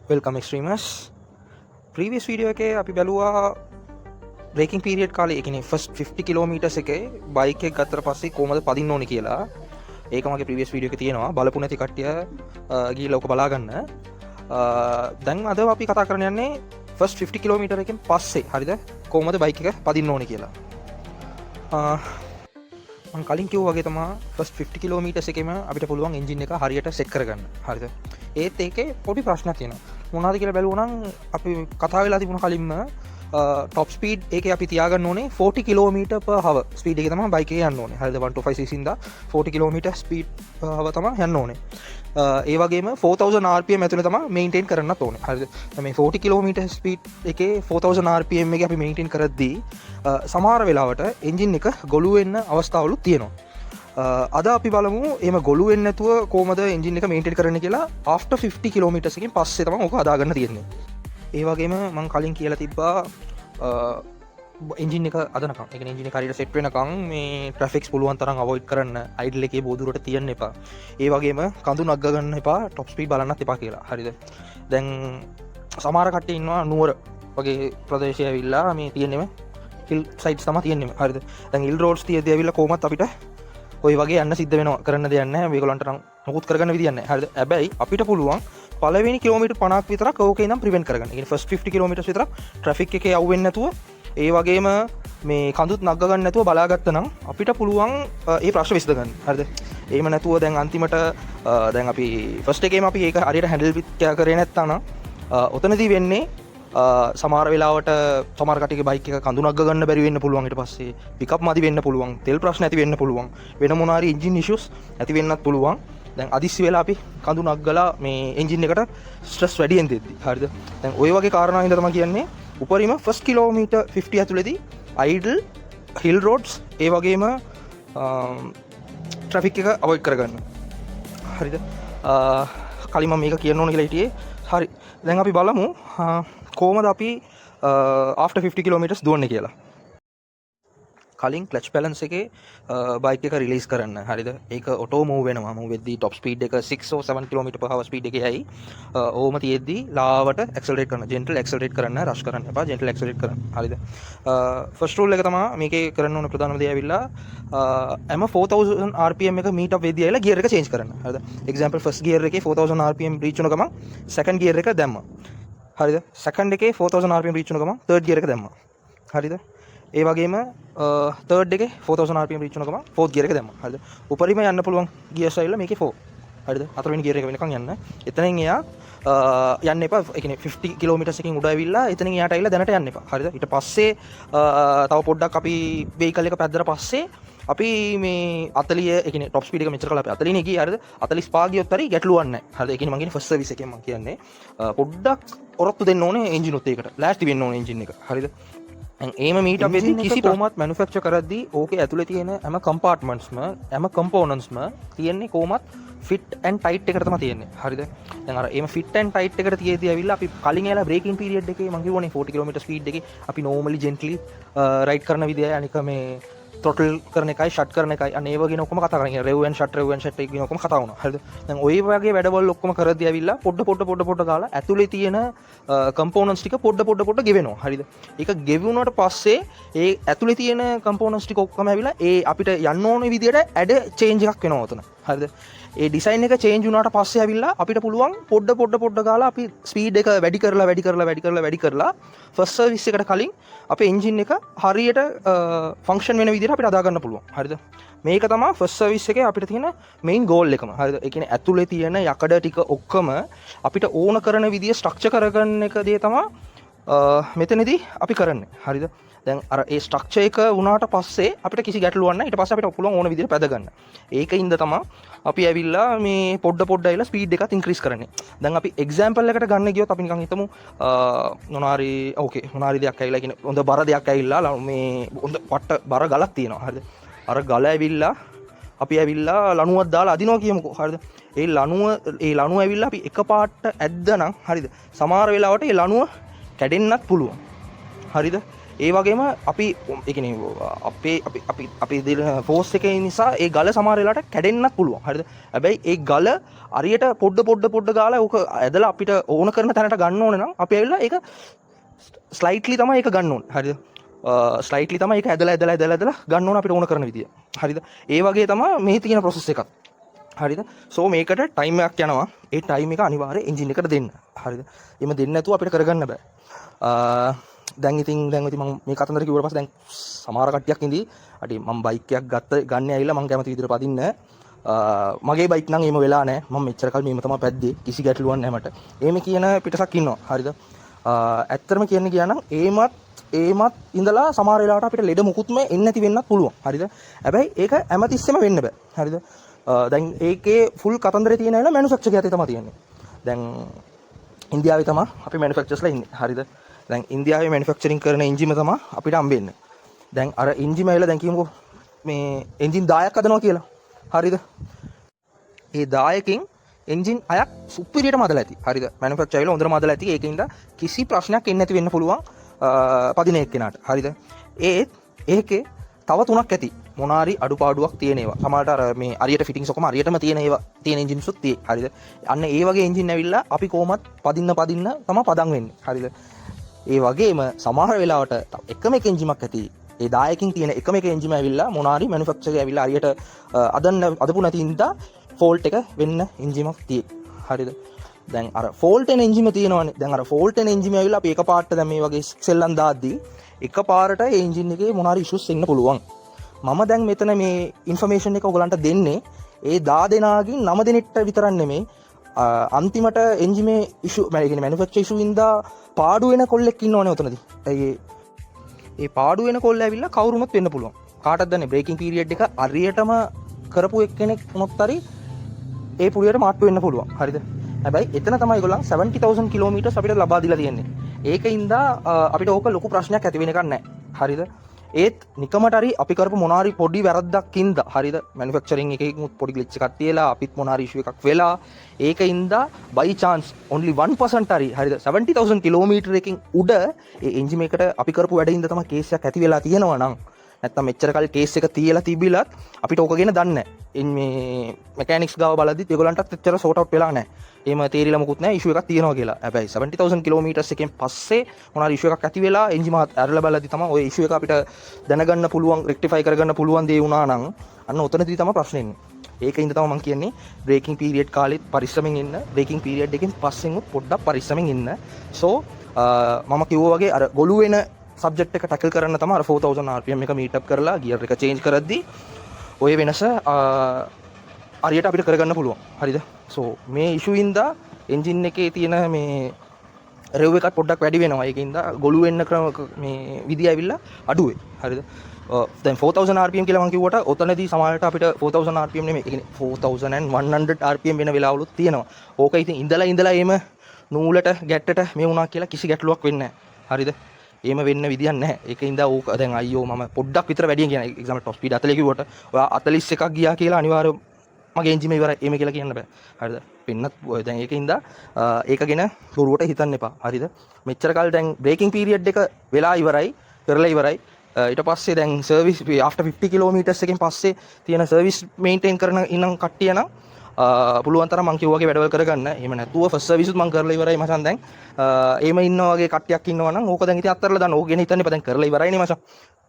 Welcome එක්ස්ට්‍රීමර්ස්. Previous video එකේ අපි බැලුවා බ්‍රේකින් පීරියඩ් කාලේ, ඒ කියන්නේ ෆස්ට් 50 කිලෝමීටර්ස් එකේ බයික් එක ගත්තට පස්සේ කොහමද පදින්න ඕනේ කියලා. ඒක මගේ ප්‍රීවියස් වීඩියෝ එකේ තියෙනවා. බලපු නැති කට්ටිය ගිහිල්ලා ඔක බලා ගන්න. දැන් අද අපි කතා කරන්න යන්නේ ෆස්ට් 50 කිලෝමීටර් එකෙන් පස්සේ හරිද කොහමද බයික් එක පදින්න ඕනේ කියලා. මම කලින් කිව්වා වගේ තමයි ෆස්ට් 50 කිලෝමීටර්ස් එකේම අපිට පුළුවන් එන්ජින් එක හරියට සෙට් කරගන්න. හරිද? ඒත් ඒකේ පොඩි ප්‍රශ්නයක් තියෙනවා. මොනවද කියලා බැලුවා නම් අපි කතා වෙලා තිබුණ කලින්ම ටොප් ස්පීඩ් ඒකේ අපි තියාගන්න ඕනේ 40 කිලෝමීටර් per hour ස්පීඩ් එකේ තමයි බයික් එක යන්න ඕනේ. හරිද? 125 cc ඉඳලා 40 කිලෝමීටර් ස්පීඩ් per hour තමයි යන්න ඕනේ. ඒ වගේම 4000 rpm ඇතුළේ තමයි මේන්ටේන් කරන්නත් ඕනේ. හරිද? මේ 40 කිලෝමීටර් ස්පීඩ් එකේ 4000 rpm එක අපි මේන්ටේන් කරද්දී සමහර වෙලාවට එන්ජින් එක ගොළු වෙන්න අවස්ථාවලුත් තියෙනවා. අද අපි බලමු එම ගොළු වෙන්නේ නැතුව කොහමද එන්ජින් එක මේන්ටේන් කරන්න කියලා after 50 කිලෝමීටර්ස් එකකින් පස්සේ තමයි ඔක හදාගන්න තියෙන්නේ. ඒ වගේම මම කලින් කියලා තිබ්බා එන්ජින් එක අදනකම්, ඒ කියන්නේ එන්ජින් එක හරියට සෙට් වෙනකම් මේ ට්‍රැෆික්ස් පුළුවන් තරම් අවොයිඩ් කරන්න, අයිඩල් එකේ බෝදුරට තියන්න එපා. ඒ වගේම කඳු නග්ග ගන්න එපා, টොප් ස්පීඩ් බලන්නත් එපා කියලා. හරිද? දැන් සමහර කට්ටිය ඉන්නවා නුවර වගේ ප්‍රදේශය ඇවිල්ලා මේ තියෙන්නේම හිල් සයිඩ්ස් තමයි තියෙන්නේ. හරිද? දැන් හිල් රෝඩ්ස් තියදී ඇවිල්ලා කොහොමත් අපිට ඔය වගේ යන්න සිද්ධ වෙනවා. කරන්න දෙයක් නැහැ. මේගොල්ලන්ට නම් මොකුත් කරගන්න විදියක් නැහැ. හරිද? හැබැයි අපිට පුළුවන් පළවෙනි කිලෝමීටර් 50ක් විතරක් ඕකේ ඉඳන් ප්‍රිවෙන්ට් කරගන්න. ඒ කියන්නේ ෆස්ට් 50 කිලෝමීටර්ස් විතරක් ට්‍රැෆික් එකේ යව් වෙන්නේ නැතුව, ඒ වගේම මේ කඳුත් නග්ග ගන්න නැතුව බලාගත්තා නම් අපිට පුළුවන් ඒ ප්‍රශ්න විසඳ ගන්න. හරිද? එහෙම නැතුව දැන් අන්තිමට දැන් අපි ෆස්ට් එකේම අපි ඒක හරියට හැන්ඩල් කරේ නැත්නම් ඔතනදී වෙන්නේ සමහර වෙලාවට සමහර කට්ටියගේ බයික් එක කඳු නග්ග ගන්න බැරි වෙන්න පුළුවන්. ඊට පස්සේ පිකප් මදි වෙන්න පුළුවන්, තෙල් ප්‍රශ්න ඇති වෙන්න පුළුවන්, වෙන මොන හරි එන්ජින් ඉෂුස් ඇති වෙන්නත් පුළුවන්. දැන් අදිස්සි වෙලා අපි කඳු නග්ගලා මේ එන්ජින් එකට ස්ට්‍රෙස් වැඩියෙන් දෙද්දි. හරිද? දැන් ওই වගේ කාරණා හින්දා තමයි කියන්නේ උපරිම ෆස්ට් කිලෝමීටර් 50 ඇතුළේදී අයිඩල් හිල් රෝඩ්ස් ඒ වගේම ට්‍රැෆික් එක අවොයිඩ් කරගන්න. හරිද? කලින් මම මේක කියන්න ඕන කියලා හිටියේ. හරි. දැන් අපි බලමු කොහොමද අපි after 50 කිලෝමීටර්ස් දුවන්නේ කියලා. කලින් ක්ලච් බැලන්ස් එකේ බයික් එක රිලීස් කරන්න. හරිද? ඒක ඔටෝ මූව් වෙනවා. මූව් වෙද්දී টොප් ස්පීඩ් එක 6 or 7 km/h ස්පීඩ් එකේ යයි. ඕම තියෙද්දී ලාවට ඇක්සලරේට් කරන්න. ජෙන්ටල් ඇක්සලරේට් කරන්න, රෂ් කරන්න එපා. ජෙන්ටල් ඇක්සලරේට් කරන්න. හරිද? ෆස්ට් රූල් එක තමයි මේකේ කරන්න ඕන ප්‍රධානම දේ ඇවිල්ලා එම 4000 rpm එක මීට් අප් වෙද්දී ඇවිල්ලා ගියර් එක චේන්ජ් කරන්න. හරිද? එක්සැම්පල් ෆස්ට් ගියර් එකේ 4000 rpm රීච් වුණ ගමන් සෙකන්ඩ් ගියර් එක දැම්මා. හරිද? සෙකන්ඩ් එකේ 4000 rpm රීච් වුණ ගමන් තර්ඩ් ගියර් එක දැම්මා. හරිද? ඒ වගේම තර්ඩ් එකේ 4000 rpm රීච් වුණ ගමන් ෆෝර්ත් ගියර් එක දැම්මා. හරිද? උපරිම යන්න පුළුවන් ගියර් ස්ටයිල් මේකේ 4. හරිද? හතරවෙනි ගියර් එක වෙනකන් යන්න. එතනින් එයා යන්න එපා. ඒ කියන්නේ 50 කිලෝමීටර්ස් එකකින් උඩ ඇවිල්ලා එතනින් එයාට ඇවිල්ලා දැනට යන්න එපා. හරිද? ඊට පස්සේ තව පොඩ්ඩක් අපි වෙහිකල් එක පැද්දලා පස්සේ අපි මේ 40 ඒ කියන්නේ টොප් ස්පීඩ් එක මෙච්චර කළා අපි 40 නේ ගියේ. හරිද? 45 ගියොත් හරි ගැටලුවක් නැහැ. හරිද? ඒ කියන්නේ මම කියන්නේ ෆස්ට් සර්විස් එකෙන් මම කියන්නේ පොඩ්ඩක් ඔරොත්තු දෙන්න ඕනේ එන්ජින් උත් ඒකට. ලෑස්ති වෙන්න ඕනේ එන්ජින් එක. හරිද? ඒම මීට වෙදි කිසි කොහොමත් මැනුෆැක්චර් කරද්දී ඕකේ ඇතුලේ තියෙන හැම කම්පාර්ට්මන්ට්ස්ම හැම කම්පෝනන්ට්ස්ම තියෙන්නේ කොහොමත් ෆිට් ඇන්ඩ් ටයිට් එකට තමයි තියෙන්නේ. හරිද? දැන් අර එම ෆිට් ඇන්ඩ් ටයිට් එකට තියේදී ඇවිල්ලා අපි කලින් එලා බ්‍රේකින් පීරියඩ් එකේ මම කිව්වනේ 40 කිලෝමීටර් ස්පීඩ් එකේ අපි නෝමලි ජෙන්ටලි රයිඩ් කරන විදිය අනික මේ throttle කරන එකයි ෂට් කරන එකයි අන්න ඒ වගේ ඔක්කොම කතා කරන්නේ. රෙව් ඇන්ඩ් ෂට් එක කියන ඔක්කොම කතා වුණා. හරිද? දැන් ওই වගේ වැඩවල ඔක්කොම කරද්දී ඇවිල්ලා පොඩ ගාලා ඇතුලේ තියෙන කම්පෝනන්ට්ස් ටික පොඩ ගෙවෙනවා. හරිද? ඒක ගෙවුණාට පස්සේ ඒ ඇතුලේ තියෙන කම්පෝනන්ට්ස් ටික ඔක්කොම ඇවිල්ලා ඒ අපිට යන්න ඕන විදියට ඇඩ චේන්ජ් එකක් වෙනවා උතන. හරිද? ඒ ඩිසයින් එක චේන්ජ් වුණාට පස්සේ ඇවිල්ලා අපිට පුළුවන් පොඩ ගාලා අපි ස්පීඩ් එක වැඩි කරලා ෆස්ට් සර්විස් එකට කලින් අපේ එන්ජින් එක හරියට ෆන්ක්ෂන් වෙන විදිහට අපිට හදා ගන්න පුළුවන්. හරිද? මේක තමයි ෆස්ට් සර්විස් එකේ අපිට තියෙන මේන් ගෝල් එකම. හරිද? ඒ කියන්නේ ඇතුලේ තියෙන යකඩ ටික ඔක්කොම අපිට ඕන කරන විදිය ස්ට්‍රක්චර් කරගන්න එක දේ තමයි මෙතනදී අපි කරන්නේ. හරිද? දැන් අර ඒ ස්ට්‍රක්චර් එක වුණාට පස්සේ අපිට කිසි ගැටලුවක් නැහැ. ඊට පස්සේ අපිට පුළුවන් ඕන විදිහට පැද ගන්න. ඒකින්ද තමයි අපි ඇවිල්ලා මේ පොඩ ඇවිල්ලා ස්පීඩ් එකත් ඉන්ක්‍රීස් කරන්නේ. දැන් අපි එක්සැම්පල් එකකට ගන්න ගියොත් අපි නිකන් හිතමු මොනාරි දෙයක් ඇවිල්ලා කියන්නේ හොඳ බර දෙයක් ඇවිල්ලා මේ හොඳ පට්ට බර ගලක් තියෙනවා. හරිද? අර ගල ඇවිල්ලා අපි ඇවිල්ලා ලණුවක් දාලා අදිනවා කියමුකෝ. හරිද? ඒ ලණුව ඇවිල්ලා අපි එකපාරට ඇද්දනම් හරිද? සමහර වෙලාවට ඒ ලණුව කැඩෙන්නත් පුළුවන්. හරිද? ඒ වගේම අපි ඒ කියන්නේ අපේ දෙන ෆෝස් එකේ නිසා ඒ ගල සමහර වෙලාවට කැඩෙන්නත් පුළුවන්. හරිද? හැබැයි ඒ ගල අරියට පොඩ්ඩ ගාලා ඕක ඇදලා අපිට ඕන කරන තැනට ගන්න ඕනේ නම් අපි ඇවිල්ලා ඒක ස්ලයිට්ලි තමයි ඒක ගන්න ඕනේ. හරිද? ස්ලයිට්ලි තමයි ඒක ඇදලා ගන්න ඕන අපිට ඕන කරන විදිය. හරිද? ඒ වගේ තමයි මේ තියෙන ප්‍රොසෙස් එකක්. හරිද? සෝ මේකට ටයිම් එකක් යනවා. ඒ ටයිම් එක අනිවාර්යයෙන් එන්ජින් එකට දෙන්න. හරිද? එහෙම දෙන්නේ නැතුව අපිට කරගන්න බෑ. දැන් ඉතින් මම මේ කතන්දර කිව්වට පස්සේ දැන් සමහර කට්ටියක් ඉඳී අඩි මම බයික් එකක් ගන්න ඇවිල්ලා මම කැමති විදිහට පදින්න මගේ බයික් නම් එහෙම වෙලා නැහැ. මම මෙච්චර කල් මේම තමයි පැද්දේ. කිසි ගැටලුවක් නැහැ මට. එහෙම කියන පිටසක් ඉන්නවා. හරිද? ඇත්තටම කියන්න ගියා නම් ඒමත් ඉඳලා සමහර වෙලාවට අපිට ලෙඩ මුකුත්ම එන්නේ නැති වෙන්නත් පුළුවන්. හරිද? හැබැයි ඒක හැමතිස්සෙම වෙන්න බෑ. හරිද? දැන් ඒකේ ෆුල් කතන්දරේ තියෙන ඇවිල්ලා මැනුෆැක්චර් එකේ තමයි තියෙන්නේ. දැන් ඉන්දියාවේ තමයි අපි මැනුෆැක්චර්ස්ලා ඉන්නේ. හරිද? දැන් ඉන්දියාවේ මැනුෆැක්චරින් කරන එන්ජිම තමයි අපිට හම්බෙන්නේ. දැන් අර එන්ජිම ඇවිල්ලා දැන් කියමුකෝ මේ එන්ජින් 10ක් හදනවා කියලා. හරිද? ඒ 10කින් එන්ජින් 6ක් සුපිරියටම හදලා ඇති. හරිද? මැනුෆැක්චර් ඇවිල්ලා හොඳටම හදලා ඇති. ඒකින්ද කිසි ප්‍රශ්නයක් එන්නේ නැති වෙන්න පුළුවන් පදින එක්කෙනාට. හරිද? ඒකේ තව 3ක් ඇති. මොනාරි අඩුපාඩුවක් තියෙන ඒවා. සමහරට අර මේ අරියට ෆිටින්ග්ස් ඔක්කොම අරියටම තියෙන ඒවා තියෙන එන්ජින්ස් උත් තියෙයි. හරිද? අන්න ඒ වගේ එන්ජින් ඇවිල්ලා අපි කොහොමත් පදින්න තමයි පදන් වෙන්නේ. හරිද? ඒ වගේම සමහර වෙලාවට එකම එක එන්ජිමක් ඇති. ඒ 10කින් තියෙන එකම එක එන්ජිම ඇවිල්ලා මොනාරි මැනුෆැක්චර් එකේ ඇවිල්ලා අරියට අදපු නැති ඉඳලා ෆෝල්ට් එක වෙන්න එන්ජිමක් තියෙයි. හරිද? දැන් අර ෆෝල්ට් එන එන්ජිම තියෙනවනේ. දැන් අර ෆෝල්ට් එන එන්ජිම ඇවිල්ලා අපි එකපාරට දැන් මේ වගේ සෙල්ලම් දාද්දී එකපාරට ඒ එන්ජින් එකේ මොනාරි ඉෂුස් එන්න පුළුවන්. මම දැන් මෙතන මේ ඉන්ෆර්මේෂන් එක ඔයගලන්ට දෙන්නේ ඒ 10 දෙනාගෙන් 9 දෙනෙක්ට විතරක් නෙමෙයි අන්තිමට එන්ජිමේ ඉෂු මැනුෆැක්චර් ඉෂු ඉඳලා පාඩු වෙන කොල්ලෙක් ඉන්නවනේ උතනදී. ඒ පාඩු වෙන කොල්ල ඇවිල්ලා කවුරුමත් වෙන්න පුළුවන්. කාටද දන්නේ බ්‍රේකින් පීරියඩ් එක අරියටම කරපු එක්කෙනෙක් වුණොත් හරි ඒ පුරියට මාට්ටු වෙන්න පුළුවන්. හරිද? හැබැයි එතන තමයි ඒගොල්ලන් 70000 කිලෝමීටර්ස් අපිට ලබා දීලා තියෙන්නේ. ඒකින්ද අපිට ඕක ලොකු ප්‍රශ්නයක් ඇති වෙන එකක් නැහැ. හරිද? ඒත් නිකමට හරි අපි කරපු මොනාරි පොඩි වැරද්දක්ින්ද හරිද මැනුෆැක්චරින් එකේ පොඩි ග්ලිච් එකක් තියලා අපිත් මොනාරි ඉෂුව එකක් වෙලා ඒකින්ද by chance only 1% හරිද 70000 කිලෝමීටර් එකකින් උඩ ඒ එන්ජින් එකට අපි කරපු වැඩින්ද තමයි කේස් එකක් ඇති වෙලා තියෙනවා නම් නැත්තම් මෙච්චර කල් කේස් එක තියලා තිබිලත් අපිට ඕක ගැන දන්නේ නැහැ. මේ මෙකැනික්ස් ගාව බලද්දිත් ඒගොල්ලන්ටත් එච්චර සෝට් අවුට් වෙලා නැහැ. එහෙම තේරිලා මොකුත් නැහැ ඉෂුව එකක් තියෙනවා කියලා. හැබැයි 70000 කිලෝමීටර්ස් එකෙන් පස්සේ මොනාරි ඉෂුව එකක් ඇති වෙලා එන්ජින් අරලා බලද්දි තමයි ওই ඉෂුව එක අපිට දැනගන්න පුළුවන් රෙක්ටිෆයි කරගන්න පුළුවන් දේ වුණා නම් අන්න උතනදී තමයි ප්‍රශ්නේ එන්නේ. ඒකින්ද තමයි මම කියන්නේ බ්‍රේකින් පීරියඩ් කාලෙත් පරිස්සමෙන් ඉන්න. බ්‍රේකින් පීරියඩ් එකෙන් පස්සෙන් උත් පොඩ්ඩක් පරිස්සමෙන් ඉන්න. සෝ මම කිව්වා වගේ අර ගොළු වෙන සබ්ජෙක්ට් එක ටැකල් කරන්න තමයි අර 4000 rpm එක මීට් අප් කරලා ගියර් එක චේන්ජ් කරද්දී ඔය වෙනස හරියට අපිට කරගන්න පුළුවන්. හරිද? සෝ මේ ඉෂු ඉඳලා එන්ජින් එකේ තියෙන මේ රෙව් එකත් පොඩ්ඩක් වැඩි වෙනවා. ඒකින්ද ගොළු වෙන්න ක්‍රම මේ විදිය ඇවිල්ලා අඩු වෙයි. හරිද? දැන් 4000 rpm කියලා මම කිව්වට ඔතනදී සමහරට අපිට 4000 rpm නෙමෙයි. ඒ කියන්නේ 4100 rpm වෙන වෙලාවලුත් තියෙනවා. ඕක ඉතින් ඉඳලා එම නූලට ගැට්ටට මේ වුණා කියලා කිසි ගැටලුවක් වෙන්නේ නැහැ. හරිද? එහෙම වෙන්න විදියක් නැහැ. ඒකින්ද ඕක දැන් අයියෝ මම පොඩ්ඩක් විතර වැඩියෙන් කියන එක්සැම්පල් টොප් ස්පීඩ් 40 කිව්වට ඔයා 41ක් ගියා කියලා අනිවාර්යයෙන් මගේ එන්ජිම ඉවරයි. එහෙම කියලා කියන්න බෑ. හරිද? වෙන්නත් දැන් ඒකින්ද ඒක ගැන බොරුවට හිතන්න එපා. හරිද? මෙච්චර කාල දැන් බ්‍රේකින් පීරියඩ් එක වෙලා ඉවරයි, කරලා ඉවරයි. ඊට පස්සේ දැන් සර්විස් after 50 කිලෝමීටර්ස් එකෙන් පස්සේ තියෙන සර්විස් මේන්ටේන් කරන ඉන්නම් කට්ටිය නම් පුළුවන් තරම් මං කිව්වා වගේ වැඩවල් කරගන්න. එහෙම නැතුව ෆස්ට් සර්විස් උත් මං කරලා ඉවරයි මචං දැන්. එහෙම ඉන්නවා වගේ කට්ටියක් ඉන්නවා නම් ඕක දැන් ඉතින් අත්හැරලා දාන්න. ඕක ගැන හිතන්න එපා. දැන් කරලා ඉවරයිනේ මචං.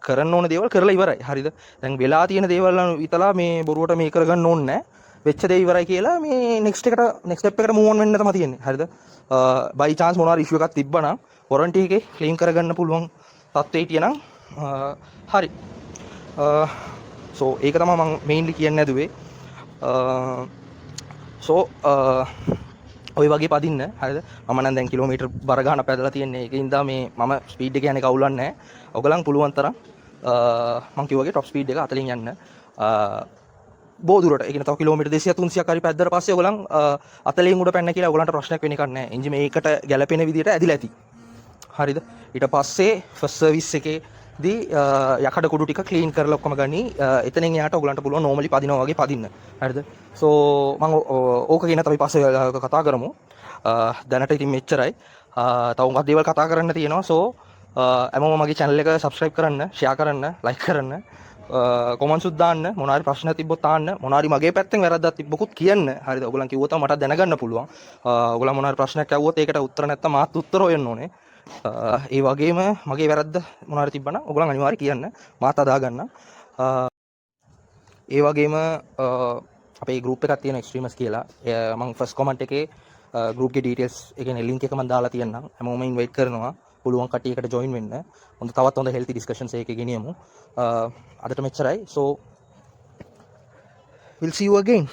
කරන්න ඕන දේවල් කරලා ඉවරයි. හරිද? දැන් වෙලා තියෙන දේවල් විතලා මේ බොරුවට මේ කරගන්න ඕනේ නැහැ. වෙච්ච දේ ඉවරයි කියලා මේ නෙක්ස්ට් ස්ටෙප් එකට මූව් ඔන් වෙන්න තමයි තියෙන්නේ. හරිද? බයි chance මොනවාරි ඉෂුව එකක් තිබ්බනම් වොරන්ටි එකේ ක්ලේම් කරගන්න පුළුවන් තත්ත්වෙ හිටියනම් හරි. සෝ ඒක තමයි මම මේන්ලි කියන්නේ නැදුවේ. සෝ ඔය වගේ පදින්න. හරිද? මම නම් දැන් කිලෝමීටර් බර ගන්න පැදලා තියෙන්නේ. ඒකින්ද මේ මම ස්පීඩ් එක යන්නේ කවුලන්නේ නැහැ. ඔයගලන් පුළුවන් තරම් මම කිව්වාගේ টොප් ස්පීඩ් එක 40න් යන්න. බෝදුරට ඒ කියන්නේ තව කිලෝමීටර් 200 300ක් හරි පැද්දට පස්සේ ඔයගලන් 40න් උඩ පැන්න කියලා ඔයගලන්ට ප්‍රශ්නයක් වෙන එකක් නැහැ. එන්ජින් මේකට ගැළපෙන විදිහට ඇදිලා ඇති. හරිද? ඊට පස්සේ ෆස්ට් සර්විස් එකේදී යකඩ කුඩු ටික ක්ලීන් කරලා ඔක්කොම ගනි. එතනින් එහාට ඔයගලන්ට පුළුවන් නෝමලි පදිනවා වගේ පදින්න. හරිද? සෝ මම ඕක ගැන අපි පස්සේ කතා කරමු. දැනට ඉතින් මෙච්චරයි. තව උඟක් දේවල් කතා කරන්න තියෙනවා. සෝ ඇමම මගේ channel එක subscribe කරන්න, share කරන්න, like කරන්න, comments උත් දාන්න, මොනාරි ප්‍රශ්න තිබ්බොත් තාන්න, මොනාරි මගේ පැත්තෙන් වැරද්දක් තිබ්බොත් කියන්න. හරිද? ඔයගොල්ලන් කිව්වොත් මට දැනගන්න පුළුවන්. ඔයගොල්ලන් මොනාරි ප්‍රශ්නයක් ඇහුවොත් ඒකට උත්තර නැත්තම් මාත් උත්තර හොයන්න ඕනේ. ඒ වගේම මගේ වැරද්ද මොනාරි තිබ්බනම් ඔයගොල්ලන් අනිවාර්යයෙන් කියන්න. මාත් අදා ගන්න. ඒ වගේම අපේ ගෲප් එකක් තියෙන එක්ස්ට්‍රීමස් කියලා. මම ෆස්ට් කමෙන්ට් එකේ ගෲප් ගේ ඩීටේල්ස් ඒ කියන්නේ ලින්ක් එක මම දාලා තියෙන්නම්. හැමෝම ඉන්වයිට් කරනවා. පුළුවන් කට්ටියකට ජොයින් වෙන්න. හොඳ තවත් හොඳ හෙල්ති ඩිස්කෂන්ස් එකේ ගෙනියමු. අදට මෙච්චරයි. So we'll see you again.